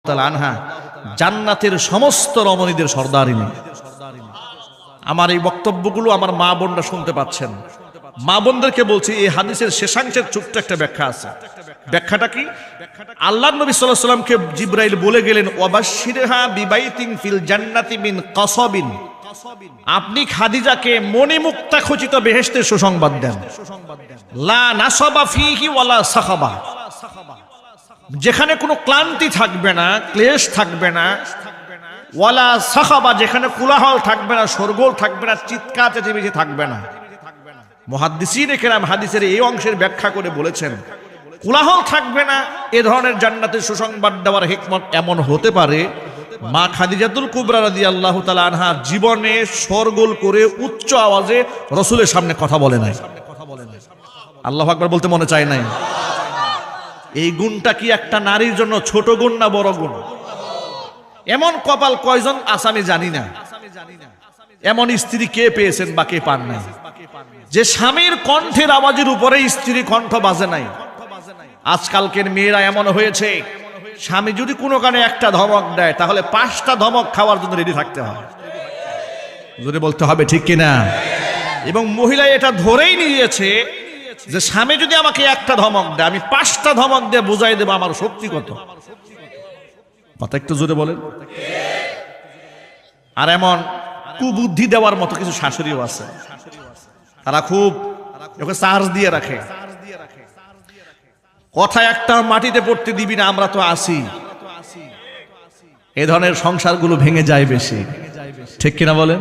তাআলা আনহা জান্নাতের সমস্ত রমণীদের সর্দারিনী। আমার এই বক্তব্যগুলো আমার মা বোনরা শুনতে পাচ্ছেন। মা বোনদেরকে বলছি, এই হাদিসের শেষাংশের ছোট্ট একটা ব্যাখ্যা আছে। ব্যাখ্যাটা কি? আল্লাহর নবী সাল্লাল্লাহু আলাইহি ওয়াসাল্লামকে জিবরাইল বলে গেলেন, ওয়াবাশশিরহা বিবাইতিন ফিল জান্নাতি মিন কাসাবিন, আপনি খাদিজাকে মণিমুক্তা খচিত বেহেশতের সুসংবাদ দেন। লা নাসাবা ফিহি ওয়ালা সাখাবা, যেখানে কোনো ক্লান্তি থাকবে না, ক্লেশ থাকবে না, ওয়ালা সাখাবা, যেখানে কোলাহল থাকবে না, শোরগোল থাকবে না, চিৎকার চেঁচামেচি থাকবে না। মুহাদ্দিসিনে কেরাম হাদিসের এই অংশের ব্যাখ্যা করে বলেছেন, কোলাহল থাকবে না, এ ধরনের জান্নাতের সুসংবাদ দেওয়ার হিকমত এমন হতে পারে, মা খাদিজাতুল কুবরা রাদিয়াল্লাহু তাআলা আনহা জীবনে শোরগোল করে উচ্চ আওয়াজে রাসূলের সামনে কথা বলে নাই। আল্লাহু আকবার বলতে মনে চায় নাই? এই গুণটা কি একটা নারীর জন্য ছোট গুণ না বড় গুণ? এমন কপাল কয়জন আছে আমি জানি না। এমন স্ত্রী কে পেয়েছেন বা কে পান নাই, যে স্বামীর কণ্ঠের আওয়াজের উপরে স্ত্রী কণ্ঠ বাজে নাই। আজকালকের মেয়েরা এমন হয়েছে, স্বামী যদি কোনো কারণে একটা ধমক দেয় তাহলে 5টা ধমক খাওয়ার জন্য রেডি থাকতে হয়। যদি বলতে হবে ঠিক কিনা? এবং মহিলা এটা ধরেই নিয়েছে যে স্বামী যদি আমাকে একটা ধমক দেয়, আমি 5টা ধমক দিয়ে বুঝাই দেবো আমার শক্তি কত। কথা একটু জোরে বলেন। আর এমন কুবুদ্ধি দেওয়ার মতো কিছু শাশুড়িও আছে, তারা খুব ওকে চার্জ দিয়ে রাখে। কথা একটা মাটিতে পড়তে দিবি না, আমরা তো আসি। এ ধরনের সংসারগুলো ভেঙে যায় বেশি, ঠিক কিনা বলেন?